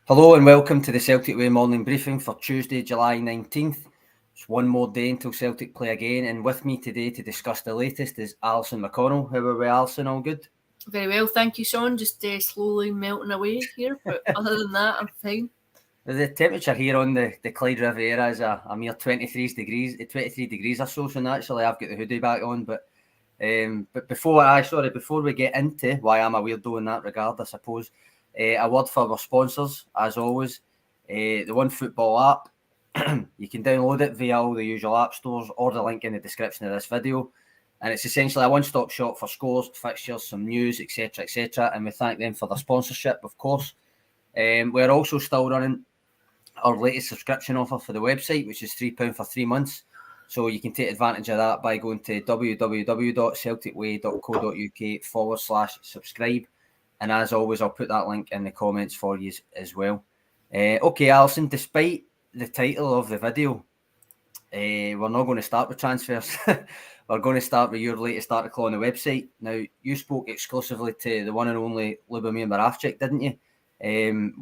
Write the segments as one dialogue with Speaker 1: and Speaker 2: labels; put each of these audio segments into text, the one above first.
Speaker 1: Hello and welcome to the Celtic Way morning briefing for Tuesday, July 19th. It's one more day until Celtic play again, and with me today to discuss the latest is Alison McConnell. How are we, Alison? All good?
Speaker 2: Very well, thank you, Sean. Just slowly melting away here, but other than that, I'm fine.
Speaker 1: The temperature here on the Clyde Riviera is a mere 23 degrees or so, so naturally I've got the hoodie back on, but before we get into why I'm a weirdo in that regard, I suppose, a word for our sponsors, as always. The One Football app, you can download it via all the usual app stores or the link in the description of this video. And it's essentially a one-stop shop for scores, fixtures, some news, etc., etc. And we thank them for their sponsorship, of course. We're also still running our latest subscription offer for the website, which is £3 for 3 months. So you can take advantage of that by going to www.celticway.co.uk/subscribe. And as always, I'll put that link in the comments for you as well. Okay, Alison, despite the title of the video, we're not going to start with transfers. We're going to start with your latest article on the website. Now, you spoke exclusively to the one and only Lubo and Moravcik, didn't you?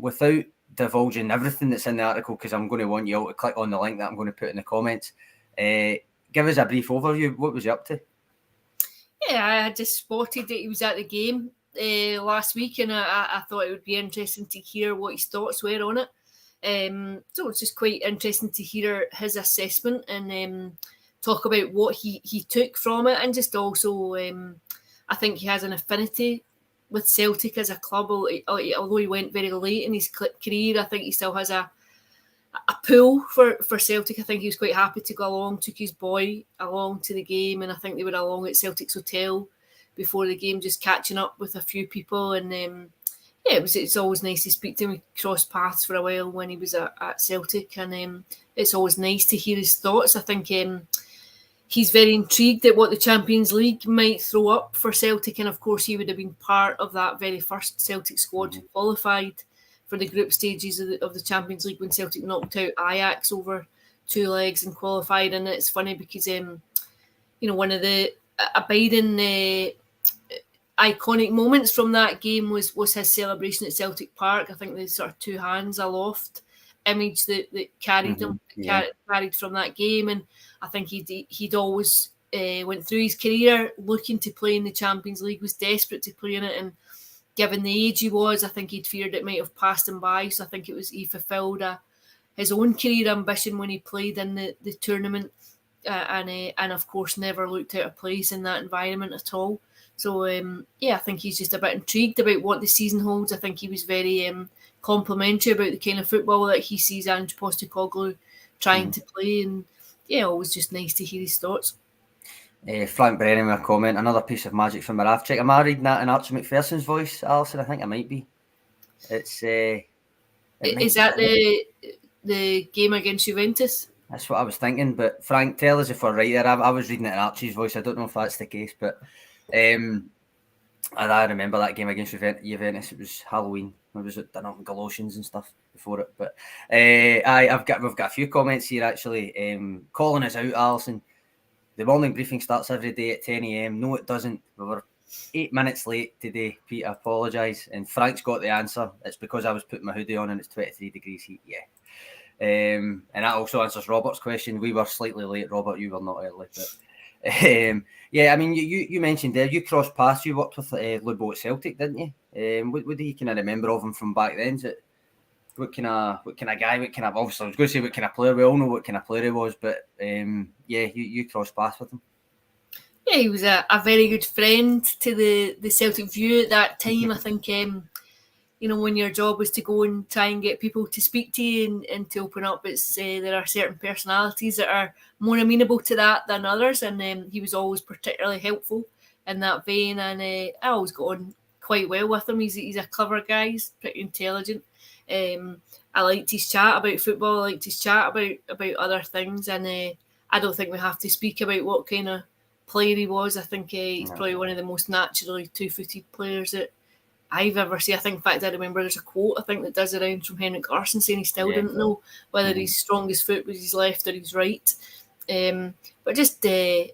Speaker 1: Without divulging everything that's in the article, because I'm going to want you all to click on the link that I'm going to put in the comments. Give us a brief overview. What was you up to?
Speaker 2: Yeah, I just spotted that he was at the game last week, and I thought it would be interesting to hear what his thoughts were on it. So it's just quite interesting to hear his assessment and talk about what he took from it, and just also I think he has an affinity with Celtic as a club. Although he went very late in his career, I think he still has a pull for Celtic. I think he was quite happy to go along, took his boy along to the game, and I think they were along at Celtic's hotel before the game, just catching up with a few people. And it's always nice to speak to him. We crossed paths for a while when he was at Celtic, and it's always nice to hear his thoughts. I think he's very intrigued at what the Champions League might throw up for Celtic, and of course he would have been part of that very first Celtic squad who qualified for the group stages of the Champions League when Celtic knocked out Ajax over 2 legs and qualified. And it's funny because one of the abiding iconic moments from that game was his celebration at Celtic Park. I think the sort of 2 hands aloft image that carried him, carried from that game. And I think he'd always went through his career looking to play in the Champions League, was desperate to play in it, and given the age he was, I think he'd feared it might have passed him by. So I think he fulfilled his own career ambition when he played in the tournament, and of course never looked out of place in that environment at all. So I think he's just a bit intrigued about what the season holds. I think he was very complimentary about the kind of football that he sees Ange Postecoglou trying to play, and always just nice to hear his thoughts.
Speaker 1: Frank Brennan with a comment, another piece of magic from Moravcik. Am I reading that in Archie McPherson's voice, Alison? I think I might be. Is
Speaker 2: that the game against Juventus?
Speaker 1: That's what I was thinking, but Frank, tell us if we're right there. I was reading it in Archie's voice. I don't know if that's the case, but I remember that game against Juventus. It was Halloween. I was at dinner with Galoshians and stuff before it. But we've got a few comments here actually. Calling us out, Alison. The morning briefing starts every day at 10 a.m. No, it doesn't. We were 8 minutes late today, Pete. I apologise. And Frank's got the answer. It's because I was putting my hoodie on and it's 23 degrees heat. Yeah. And that also answers Robert's question. We were slightly late, Robert. You were not early. But I mean, you mentioned there, you crossed paths. You worked with Lubo at Celtic, didn't you? What do you kind of remember of him from back then? Is it what kind of guy? Obviously, I was going to say what kind of player. We all know what kind of player he was, but you crossed paths with him.
Speaker 2: Yeah, he was a very good friend to the Celtic view at that time. I think when your job was to go and try and get people to speak to you and to open up, there are certain personalities that are more amenable to that than others, and he was always particularly helpful in that vein. And I always got on quite well with him. He's a clever guy. He's pretty intelligent. I liked his chat about football. I liked his chat about other things, and I don't think we have to speak about what kind of player he was. I think he's probably one of the most naturally 2-footed players that I've ever seen. I think, in fact, I remember there's a quote I think that does around from Henrik Larsson saying he still didn't know whether his strongest foot was his left or his right. But just I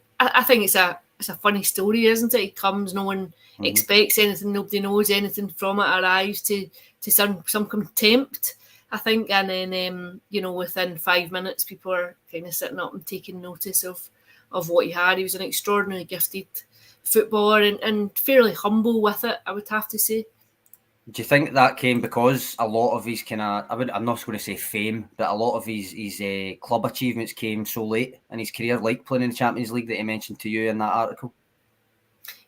Speaker 2: think it's a funny story, isn't it? He comes, no one expects anything, nobody knows anything from it, arrives to some contempt, I think, and then within 5 minutes, people are kind of sitting up and taking notice of what he had. He was an extraordinarily gifted footballer and fairly humble with it, I would have to say.
Speaker 1: Do you think that came because a lot of his I'm not going to say fame, but a lot of his club achievements came so late in his career, like playing in the Champions League that he mentioned to you in that article?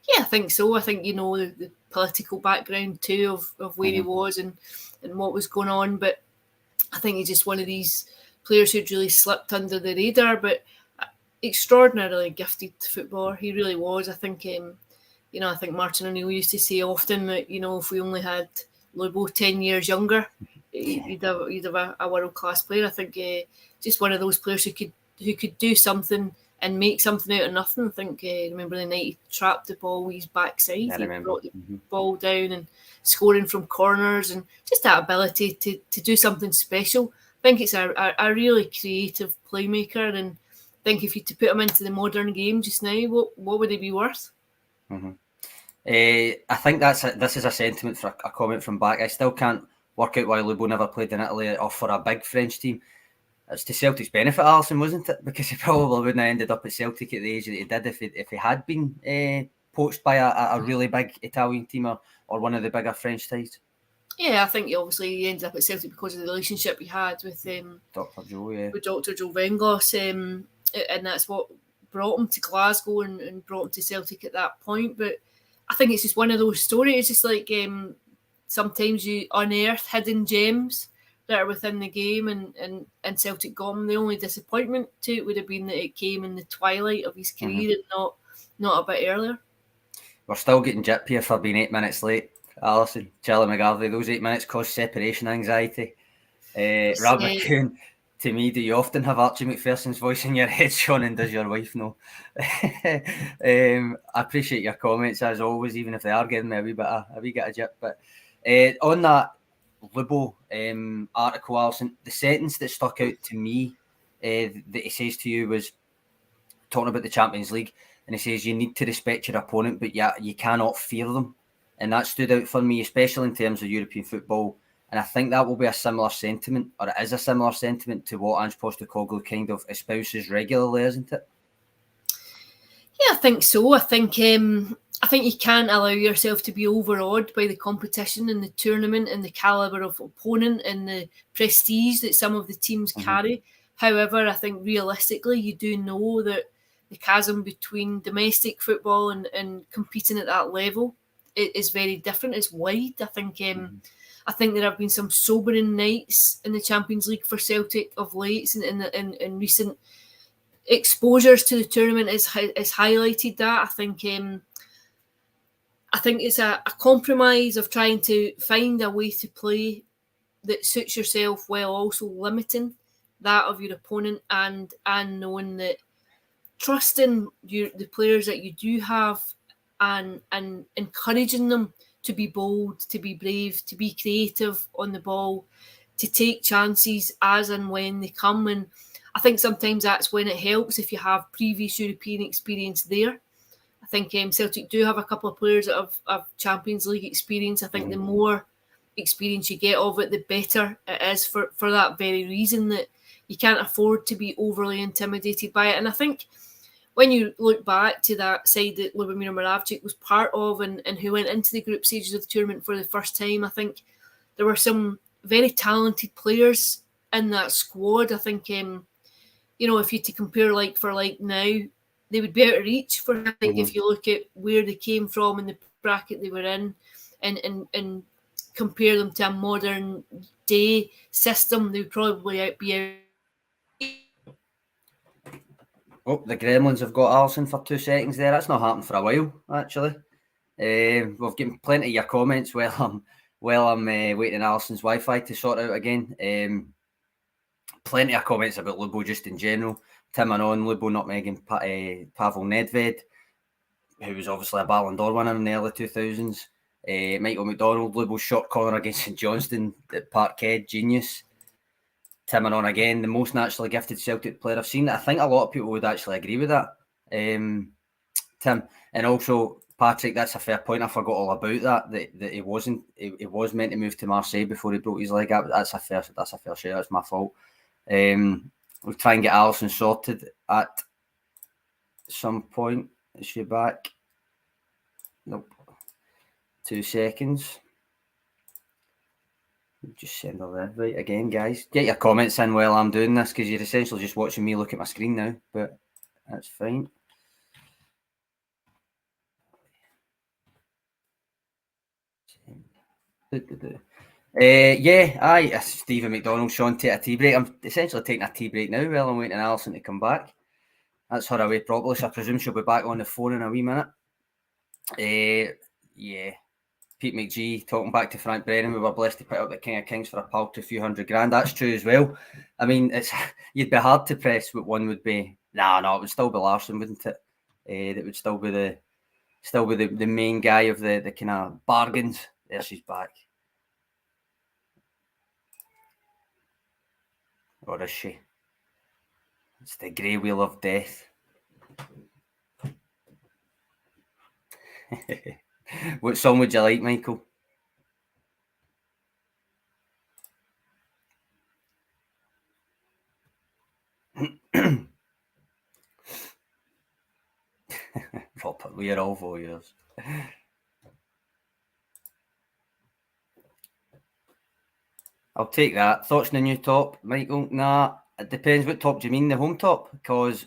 Speaker 2: Yeah, I think so. I think, the political background too of where he was and what was going on. But I think he's just one of these players who'd really slipped under the radar, but extraordinarily gifted footballer. He really was. I think, I think Martin and Neil used to say often that, if we only had Lubo 10 years younger, he'd have a world-class player. I think just one of those players who could do something and make something out of nothing. I think, remember the night he trapped the ball with his backside. He brought the ball down and scoring from corners, and just that ability to do something special. I think it's a really creative playmaker, and I think if you to put him into the modern game just now, what would he be worth?
Speaker 1: I think this is a sentiment for a comment from back. I still can't work out why Lubo never played in Italy or for a big French team. It's to Celtic's benefit, Alison, wasn't it? Because he probably wouldn't have ended up at Celtic at the age that he did if he had been poached by a really big Italian team or one of the bigger French sides.
Speaker 2: Yeah, I think he ended up at Celtic because of the relationship he had with
Speaker 1: Dr. Joe,
Speaker 2: with Dr. Joe Venglos, and that's what brought him to Glasgow and brought him to Celtic at that point. But I think it's just one of those stories. It's just like sometimes you unearth hidden gems that are within the game, and Celtic got him. The only disappointment to it would have been that it came in the twilight of his career and not a bit earlier.
Speaker 1: We're still getting jip here for being 8 minutes late, Alison. Charlie McGarvey, those 8 minutes cause separation anxiety. Rob McCoon, to me, do you often have Archie McPherson's voice in your head, Sean, and does your wife know? I appreciate your comments as always, even if they are giving me a wee bit of jip. But on that Lubo article, Alison, the sentence that stuck out to me that he says to you was talking about the Champions League, and he says you need to respect your opponent, but you cannot fear them. And that stood out for me, especially in terms of European football. And I think that will be a similar sentiment, or it is a similar sentiment to what Ange Postecoglou kind of espouses regularly, isn't it?
Speaker 2: Yeah, I think so. I think you can't allow yourself to be overawed by the competition and the tournament and the calibre of opponent and the prestige that some of the teams carry. However, I think realistically, you do know that the chasm between domestic football and competing at that level is very different. It's wide. I think there have been some sobering nights in the Champions League for Celtic of late, and in recent exposures to the tournament has highlighted that. I think it's a compromise of trying to find a way to play that suits yourself while also limiting that of your opponent, and knowing that trusting the players that you do have and encouraging them to be bold, to be brave, to be creative on the ball, to take chances as and when they come. And I think sometimes that's when it helps if you have previous European experience there. I think Celtic do have a couple of players that have Champions League experience. I think the more experience you get of it, the better it is for that very reason, that you can't afford to be overly intimidated by it. And I think when you look back to that side that Lubomir Moravcik was part of and who went into the group stages of the tournament for the first time, I think there were some very talented players in that squad. I think, if you to compare like for like now, they would be out of reach for, I think, if you look at where they came from and the bracket they were in and compare them to a modern day system, they would probably be out.
Speaker 1: Oh, the Gremlins have got Alison for 2 seconds there. That's not happened for a while, actually. We've gotten plenty of your comments while I'm waiting on Alison's Wi-Fi to sort out again. Plenty of comments about Lubo just in general. Tim and on Lubo nutmegging Pavel Nedved, who was obviously a Ballon d'Or winner in the early 2000s. Michael McDonald, Lubo's short corner against St Johnstone at Parkhead, genius. Tim and on again, the most naturally gifted Celtic player I've seen. I think a lot of people would actually agree with that, Tim. And also Patrick, that's a fair point. I forgot all about that he wasn't. He was meant to move to Marseille before he broke his leg up. That's a fair share. That's my fault. We'll try and get Alison sorted at some point. Is she back? Nope. 2 seconds. Just send her there. Right, again, guys. Get your comments in while I'm doing this, because you're essentially just watching me look at my screen now, but that's fine. Stephen McDonald, Sean, take a tea break. I'm essentially taking a tea break now while I'm waiting on Alison to come back. That's her away properly, so I presume she'll be back on the phone in a wee minute. Pete McGee talking back to Frank Brennan. We were blessed to pick up the King of Kings for a paltry few $100,000. That's true as well. I mean, you'd be hard to press what one would be. No, it would still be Larson, wouldn't it? That would still be the main guy of the kind of bargains. There she's back. Or is she? It's the grey wheel of death. What song would you like, Michael? Robert, we are all voyeurs. I'll take that. Thoughts on the new top, Michael? Nah, it depends what top do you mean, the home top? Because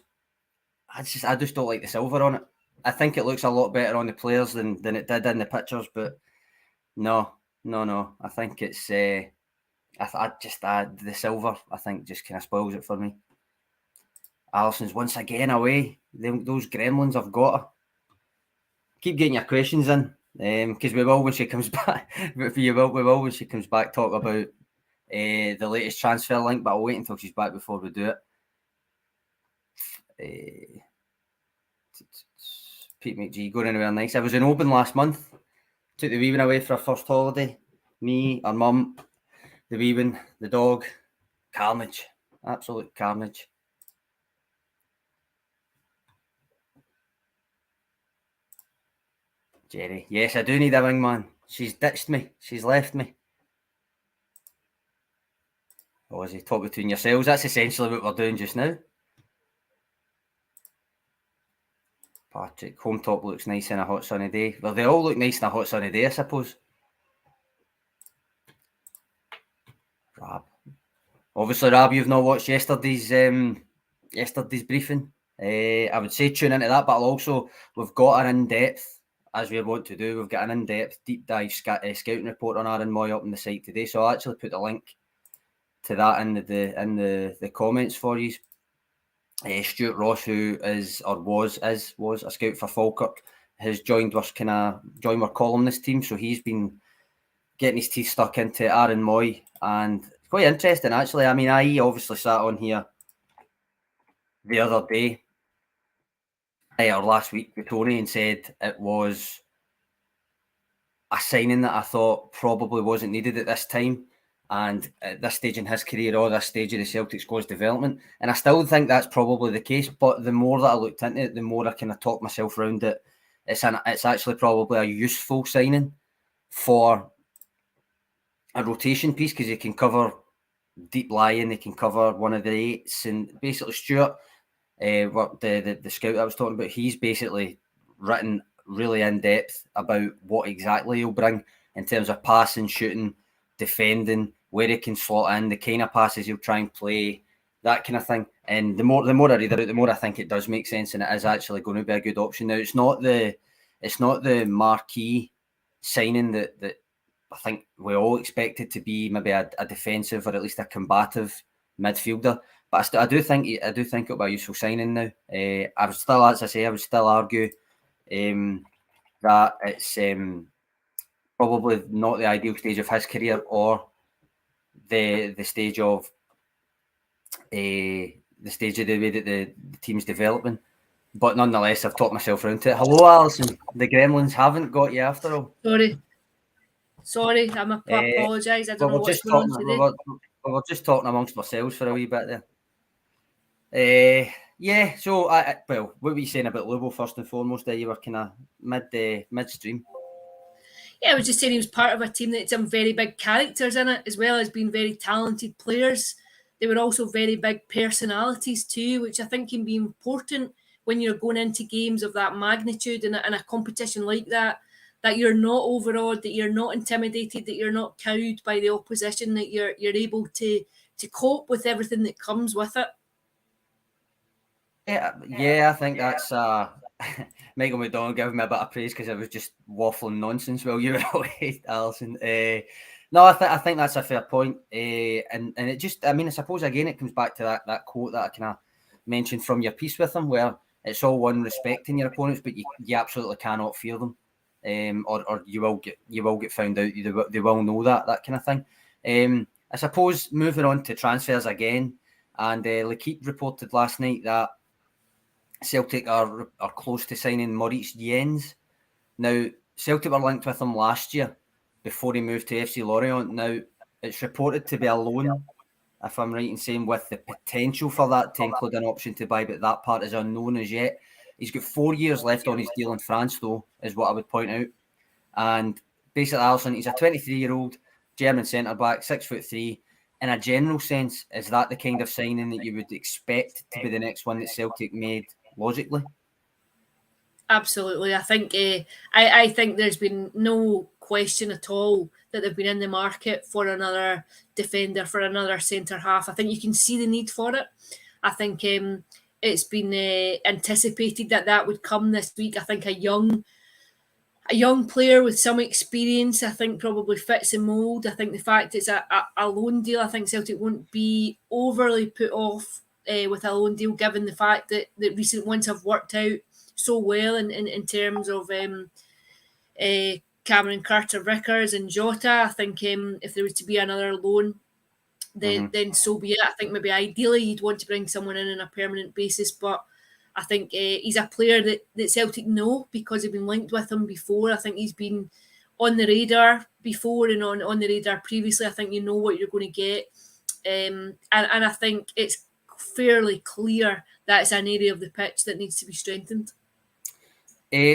Speaker 1: I just don't like the silver on it. I think it looks a lot better on the players than it did in the pictures, but no. I think it's the silver, I think, just kind of spoils it for me. Alison's once again away. Those gremlins have got her. Keep getting your questions in, because we will when she comes back. We will when she comes back talk about the latest transfer link, but I'll wait until she's back before we do it. Pete McGee, going anywhere nice. I was in Oban last month. Took the wee one away for our first holiday. Me, our mum, the wee one, the dog. Carnage. Absolute carnage. Jerry. Yes, I do need a wingman. She's ditched me. She's left me. Oh, is he? Talk between yourselves. That's essentially what we're doing just now. Patrick, home top looks nice in a hot sunny day. Well, they all look nice in a hot sunny day, I suppose. Rab. Obviously, Rab, you've not watched yesterday's briefing. I would say tune into that, but we've got an in-depth, as we want to do, we've got an in-depth deep dive scouting report on Aaron Moy up on the site today. So I'll actually put the link to that in the comments for you. Stuart Ross, who was a scout for Falkirk, has joined our columnist team. So he's been getting his teeth stuck into Aaron Moy, and it's quite interesting actually. I mean, I obviously sat on here the other day or last week with Tony and said it was a signing that I thought probably wasn't needed at this time, and at this stage in his career or this stage of the Celtic squad's development. And I still think that's probably the case, but the more that I looked into it, the more I kind of talked myself around it. It's actually probably a useful signing for a rotation piece, because he can cover deep lying, he can cover one of the eights, and basically Stuart, what the scout I was talking about, he's basically written really in depth about what exactly he'll bring in terms of passing, shooting, defending, where he can slot in, the kind of passes he'll try and play, that kind of thing. And the more I read about it, the more I think it does make sense, and it is actually going to be a good option. Now, it's not the marquee signing that I think we all expected to be, maybe a defensive or at least a combative midfielder. But I do think it'll be a useful signing now. I would still argue that it's probably not the ideal stage of his career or the stage of the way that the team's developing. But nonetheless, I've talked myself around to it. Hello, Alison. The Gremlins haven't got you after all.
Speaker 2: Sorry, I apologise. I don't know what's going on today.
Speaker 1: We were just talking amongst ourselves for a wee bit there. Yeah, so well, what were you saying about Lubo first and foremost? There, you were kind of midstream.
Speaker 2: Yeah, I was just saying he was part of a team that had some very big characters in it, as well as being very talented players. They were also very big personalities too, which I think can be important when you're going into games of that magnitude in a competition like that. That you're not overawed, that you're not intimidated, that you're not cowed by the opposition, that you're able to cope with everything that comes with it.
Speaker 1: Yeah, I think that's Michael McDonald giving me a bit of praise because I was just waffling nonsense while you were away, Alison. No, I think that's a fair point. And it just, I mean, I suppose again it comes back to that quote that I kind of mentioned from your piece with him, where it's all one respecting your opponents, but you absolutely cannot fear them, or you will get found out. They will know that kind of thing. I suppose moving on to transfers again, and L'Equipe reported last night that Celtic are close to signing Moritz Jenz. Now, Celtic were linked with him last year before he moved to FC Lorient. Now, it's reported to be a loan, if I'm right in saying, with the potential for that to include an option to buy, but that part is unknown as yet. He's got 4 years left on his deal in France, though, is what I would point out. And basically, Alison, he's a 23-year-old German centre-back, 6'3". In a general sense, is that the kind of signing that you would expect to be the next one that Celtic made logically?
Speaker 2: Absolutely. I think I think there's been no question at all that they've been in the market for another defender, for another centre half. I think you can see the need for it. I think it's been anticipated that would come this week. I think a young player with some experience, I think probably fits the mould. I think the fact it's a loan deal, I think Celtic won't be overly put off with a loan deal, given the fact that the recent ones have worked out so well in terms of Cameron Carter-Vickers and Jota. I think if there was to be another loan, then so be it. I think maybe ideally you'd want to bring someone in on a permanent basis, but I think he's a player that Celtic know because they've been linked with him before. I think he's been on the radar before and on the radar previously. I think you know what you're going to get. And I think it's fairly clear that it's an area of the pitch that needs to be strengthened.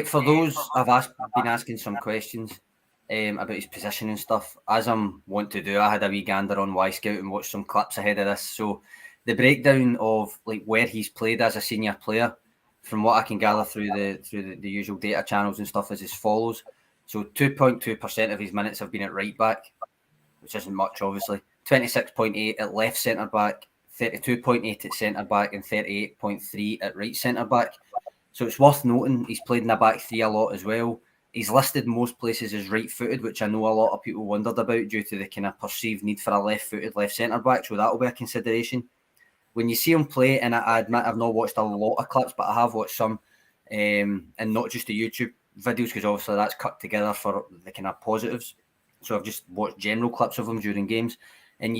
Speaker 1: For those, been asking some questions about his position and stuff. As I'm wont to do, I had a wee gander on Y-Scout and watched some clips ahead of this. So the breakdown of like where he's played as a senior player, from what I can gather through the usual data channels and stuff, is as follows. So 2.2% of his minutes have been at right back, which isn't much, obviously. 26.8 at left centre back, 32.8 at centre back, and 38.3 at right centre back. So it's worth noting he's played in a back three a lot as well. He's listed most places as right-footed, which I know a lot of people wondered about due to the kind of perceived need for a left-footed left centre-back, so that'll be a consideration. When you see him play, and I admit I've not watched a lot of clips, but I have watched some, and not just the YouTube videos, because obviously that's cut together for the kind of positives. So I've just watched general clips of him during games, and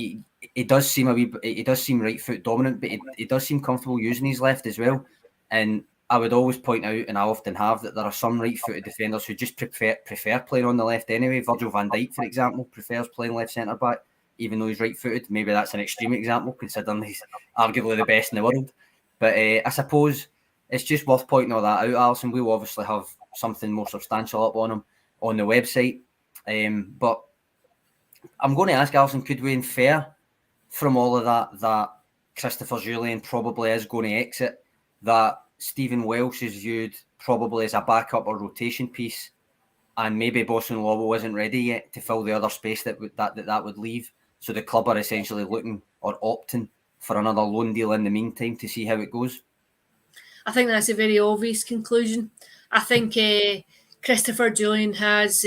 Speaker 1: it does seem right foot dominant, but he does seem comfortable using his left as well. And I would always point out, and I often have, that there are some right-footed defenders who just prefer playing on the left anyway. Virgil van Dijk, for example, prefers playing left centre-back, even though he's right-footed. Maybe that's an extreme example, considering he's arguably the best in the world. But I suppose it's just worth pointing all that out, Alison. We'll obviously have something more substantial up on him on the website. But I'm going to ask, Alison, could we infer from all of that Christopher Julian probably is going to exit, that Stephen Welsh is viewed probably as a backup or rotation piece, and maybe Boston Lobo isn't ready yet to fill the other space that would leave. So the club are essentially looking or opting for another loan deal in the meantime to see how it goes?
Speaker 2: I think that's a very obvious conclusion. I think Christopher Julian has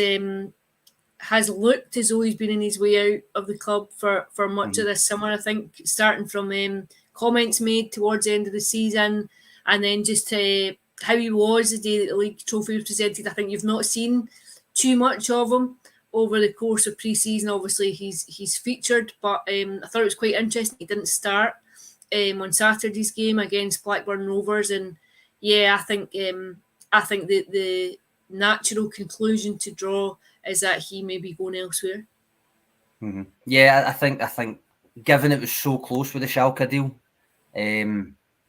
Speaker 2: looked as though he's been in his way out of the club for much of this summer. I think starting from comments made towards the end of the season, and then just how he was the day that the league trophy was presented. I think you've not seen too much of him over the course of pre-season. Obviously, he's featured, but I thought it was quite interesting. He didn't start on Saturday's game against Blackburn Rovers, and yeah, I think the natural conclusion to draw is that he may be going elsewhere.
Speaker 1: Yeah, I think given it was so close with the Schalke deal,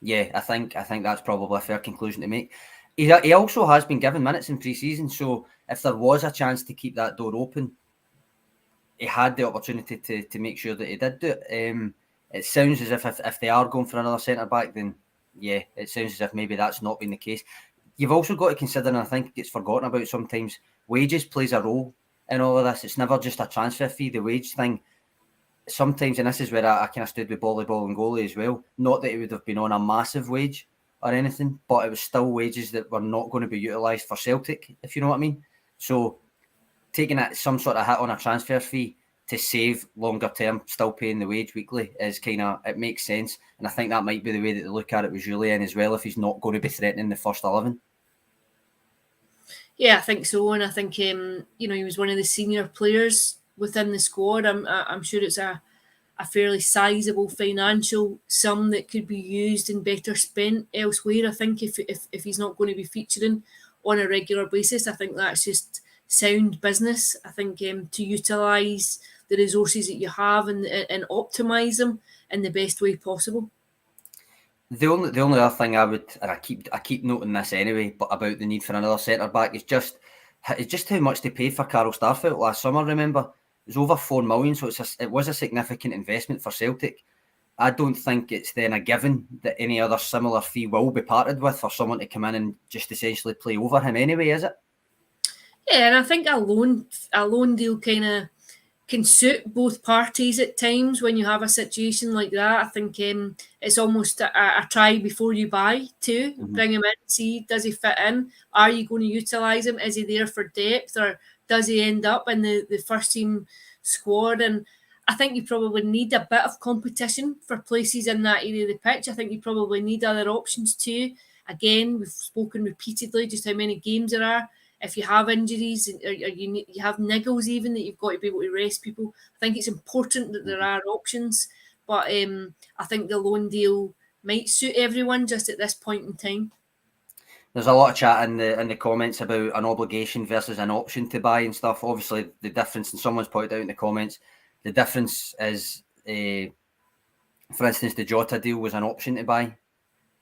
Speaker 1: Yeah, I think that's probably a fair conclusion to make. He also has been given minutes in pre-season, so if there was a chance to keep that door open, he had the opportunity to make sure that he did do it. It sounds as if they are going for another centre-back, then yeah, it sounds as if maybe that's not been the case. You've also got to consider, and I think it gets forgotten about sometimes, wages plays a role in all of this. It's never just a transfer fee, the wage thing. Sometimes, and this is where I kind of stood with volleyball and goalie as well, not that it would have been on a massive wage or anything, but it was still wages that were not going to be utilised for Celtic, if you know what I mean. So taking some sort of hit on a transfer fee to save longer term, still paying the wage weekly is it makes sense. And I think that might be the way that they look at it with Julian as well, if he's not going to be threatening the first 11.
Speaker 2: Yeah, I think so. And I think, he was one of the senior players within the squad. I'm sure it's a fairly sizable financial sum that could be used and better spent elsewhere. I think if he's not going to be featuring on a regular basis, I think that's just sound business. I think to utilise the resources that you have and optimise them in the best way possible.
Speaker 1: The only other thing I would, and I keep noting this anyway, but about the need for another centre back is just how much they paid for Carl Starfelt last summer. Remember, it was over $4 million, so it was a significant investment for Celtic. I don't think it's then a given that any other similar fee will be parted with for someone to come in and just essentially play over him anyway, is it?
Speaker 2: Yeah, and I think a loan deal kind of can suit both parties at times when you have a situation like that. I think it's almost a try before you buy too. Mm-hmm. Bring him in, see, does he fit in? Are you going to utilise him? Is he there for depth, or does he end up in the first team squad? And I think you probably need a bit of competition for places in that area of the pitch. I think you probably need other options too. Again, we've spoken repeatedly just how many games there are. If you have injuries or you have niggles even, that you've got to be able to rest people, I think it's important that there are options. But I think the loan deal might suit everyone just at this point in time.
Speaker 1: There's a lot of chat in the comments about an obligation versus an option to buy and stuff. Obviously, the difference, and someone's pointed out in the comments, the difference is, for instance, the Jota deal was an option to buy,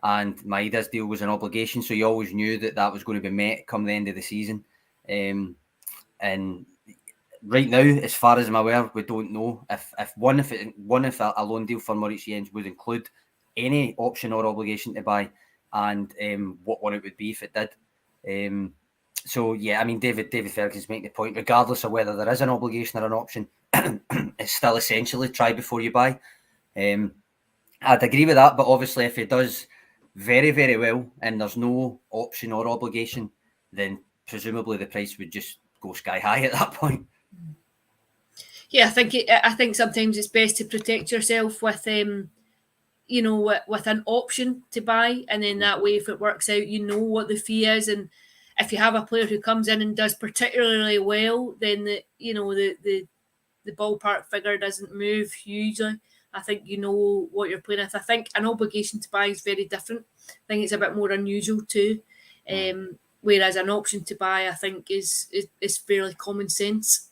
Speaker 1: and Maeda's deal was an obligation, so you always knew that was going to be met come the end of the season. And right now, as far as I'm aware, we don't know if a loan deal for Moritz Jenz would include any option or obligation to buy, and what one it would be if it did. So yeah, I mean, David Ferguson's making the point, regardless of whether there is an obligation or an option, it's still essentially try before you buy. I'd agree with that, but obviously if he does very, very well and there's no option or obligation, then presumably the price would just go sky high at that point.
Speaker 2: Yeah, I think sometimes it's best to protect yourself with with an option to buy, and then that way, if it works out, you know what the fee is, and if you have a player who comes in and does particularly well, then the ballpark figure doesn't move hugely. I think you know what you're playing with. I think an obligation to buy is very different. I think it's a bit more unusual too. Whereas an option to buy, I think, is fairly common sense.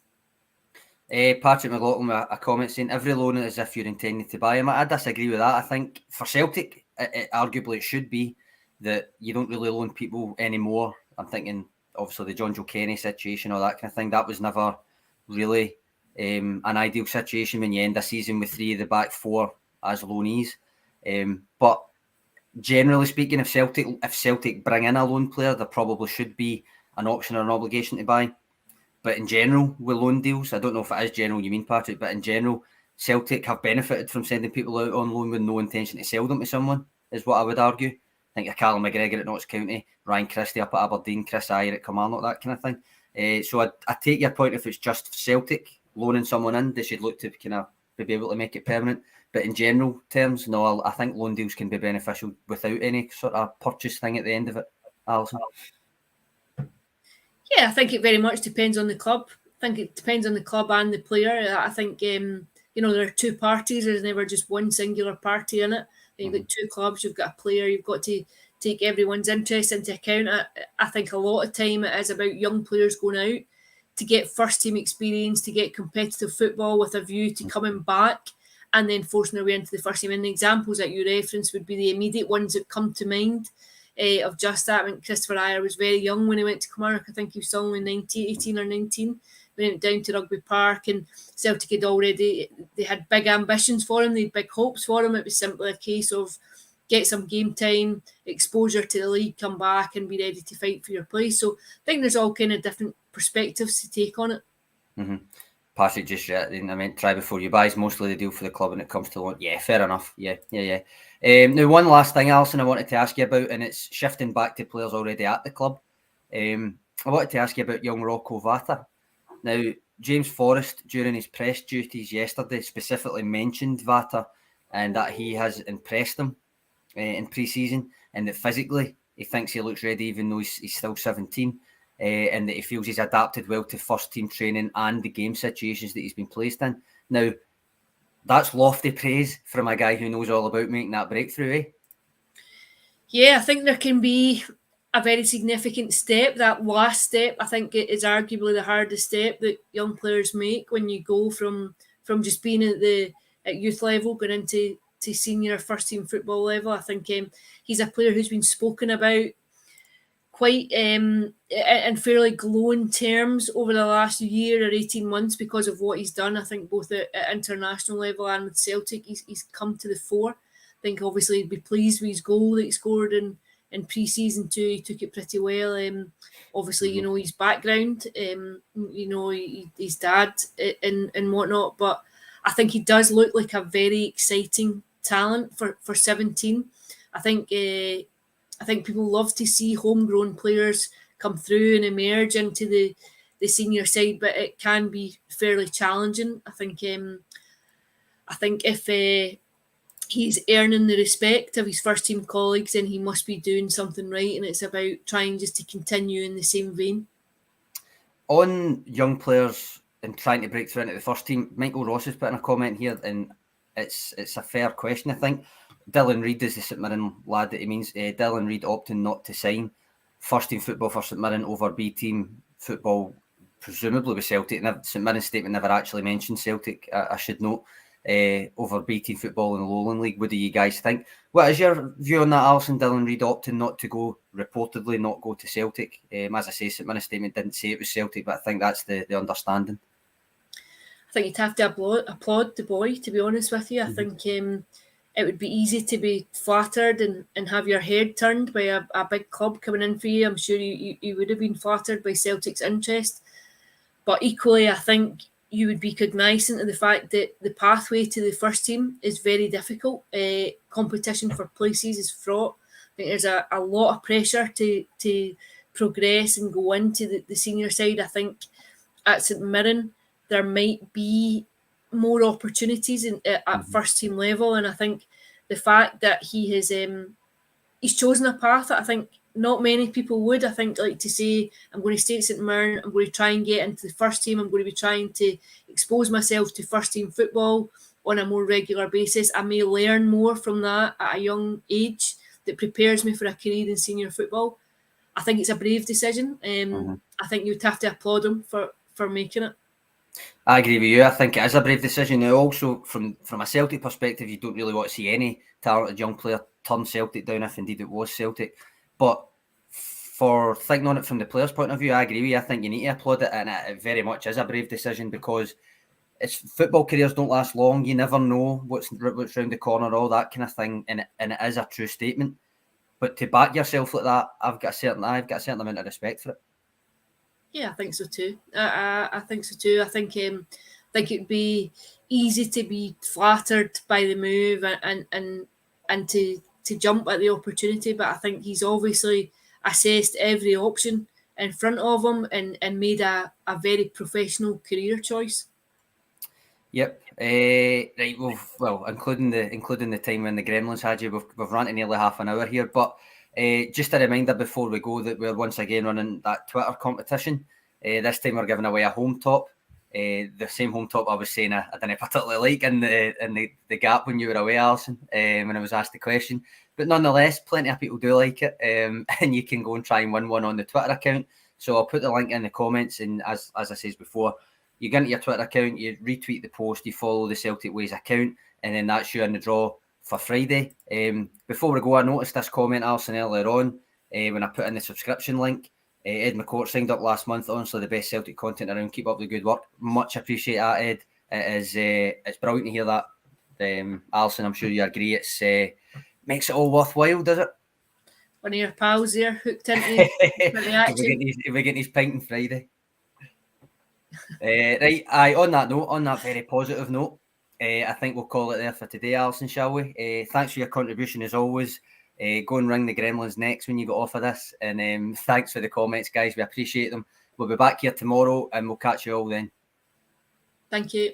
Speaker 1: Patrick McLaughlin with a comment saying every loan is as if you're intending to buy him. I disagree with that. I think for Celtic, arguably it should be that you don't really loan people anymore. I'm thinking obviously the John Joe Kenny situation or that kind of thing. That was never really an ideal situation when you end a season with 3 of the back 4 as loanees. But generally speaking, if Celtic bring in a loan player, there probably should be an option or an obligation to buy. But in general, with loan deals, I don't know if it is general you mean, Patrick, but in general, Celtic have benefited from sending people out on loan with no intention to sell them to someone, is what I would argue. I think of Callum McGregor at Notts County, Ryan Christie up at Aberdeen, Chris Ayer at Kilmarnock, that kind of thing. So I take your point, if it's just Celtic loaning someone in, they should look to kind of be able to make it permanent. But in general terms, no, I think loan deals can be beneficial without any sort of purchase thing at the end of it, Alison.
Speaker 2: Yeah, I think it very much depends on the club. I think it depends on the club and the player. I think, there are 2 parties. There's never just one singular party in it. You've got 2 clubs, you've got a player, you've got to take everyone's interest into account. I think a lot of time it is about young players going out to get first team experience, to get competitive football with a view to coming back and then forcing their way into the first team. And the examples that you reference would be the immediate ones that come to mind of just that. I mean, Christopher Ayer was very young when he went to Kilmarnock. I think he was still only 18 or 19. We went down to Rugby Park, and Celtic had already, they had big ambitions for him, they had big hopes for him. It was simply a case of get some game time, exposure to the league, come back and be ready to fight for your place. So I think there's all kind of different perspectives to take on it.
Speaker 1: Mm-hmm. Patrick just written, I meant try before you buy is mostly the deal for the club when it comes to loan. Yeah, fair enough. Yeah. Now, one last thing, Alison, I wanted to ask you about, and it's shifting back to players already at the club. I wanted to ask you about young Rocco Vata. Now, James Forrest, during his press duties yesterday, specifically mentioned Vata and that he has impressed him in pre-season, and that physically he thinks he looks ready even though he's still 17, and that he feels he's adapted well to first-team training and the game situations that he's been placed in. Now, that's lofty praise from a guy who knows all about making that breakthrough, eh?
Speaker 2: Yeah, I think there can be a very significant step. That last step, I think, it is arguably the hardest step that young players make when you go from just being at youth level going into senior first team football level. I think he's a player who's been spoken about quite in fairly glowing terms over the last year or 18 months because of what he's done. I think both at international level and with Celtic, he's come to the fore. I think obviously he'd be pleased with his goal that he scored in pre-season too. He took it pretty well. Obviously, you know, his background, you know, his dad and whatnot, but I think he does look like a very exciting talent for 17. I think people love to see homegrown players come through and emerge into the senior side, but it can be fairly challenging. I think if he's earning the respect of his first team colleagues, then he must be doing something right, and it's about trying just to continue in the same vein.
Speaker 1: On young players and trying to break through into the first team, Michael Ross has put in a comment here, and it's a fair question, I think. Dylan Reid is the St Mirren lad that he means. Dylan Reid opting not to sign first team football for St Mirren over B team football, presumably with Celtic. St Mirren's statement never actually mentioned Celtic, I should note, over B team football in the Lowland League. What do you guys think? What is your view on that, Alison? Dylan Reid opting not to go, reportedly not go to Celtic. As I say, St Mirren's statement didn't say it was Celtic, but I think that's the understanding.
Speaker 2: I think you'd have to applaud the boy, to be honest with you. I think it would be easy to be flattered and have your head turned by a big club coming in for you. I'm sure you would have been flattered by Celtic's interest. But equally, I think you would be cognisant of the fact that the pathway to the first team is very difficult. Competition for places is fraught. I think there's a lot of pressure to progress and go into the senior side. I think at St Mirren, there might be more opportunities at first team level, and I think the fact that he's chosen a path that I think not many people would. I think like to say, I'm going to stay at St Mirren, I'm going to try and get into the first team, I'm going to be trying to expose myself to first team football on a more regular basis. I may learn more from that at a young age that prepares me for a career in senior football. I think it's a brave decision. I think you'd have to applaud him for making it.
Speaker 1: I agree with you. I think it is a brave decision. Now, also from a Celtic perspective, you don't really want to see any talented young player turn Celtic down if indeed it was Celtic. But for thinking on it from the player's point of view, I agree with you. I think you need to applaud it, and it very much is a brave decision because football careers don't last long. You never know what's round the corner, all that kind of thing, and it is a true statement. But to back yourself like that, I've got a certain amount of respect for it.
Speaker 2: Yeah, I think so too. I think so too. I think it'd be easy to be flattered by the move and to jump at the opportunity, but I think he's obviously assessed every option in front of him and made a very professional career choice.
Speaker 1: Yep. Right. Well, including the time when the Gremlins had you, we've ranted nearly half an hour here. But just a reminder before we go that we're once again running that Twitter competition. This time we're giving away a home top. The same home top I was saying I didn't particularly like in the gap when you were away, Alison, when I was asked the question. But nonetheless, plenty of people do like it, and you can go and try and win one on the Twitter account. So I'll put the link in the comments, and as I said before, you go into your Twitter account, you retweet the post, you follow the Celtic Ways account, and then that's you in the draw for Friday. Before we go, I noticed this comment, Alison, earlier on when I put in the subscription link. Ed McCourt signed up last month. Honestly, the best Celtic content around. Keep up the good work. Much appreciate that, Ed. It's brilliant to hear that. Alison, I'm sure you agree. It's makes it all worthwhile, does it?
Speaker 2: One of your pals there hooked into the action.
Speaker 1: We're getting his pint on Friday. Right, on that very positive note, I think we'll call it there for today, Alison, shall we? Thanks for your contribution as always. Go and ring the Gremlins next when you get off of this. And thanks for the comments, guys. We appreciate them. We'll be back here tomorrow and we'll catch you all then.
Speaker 2: Thank you.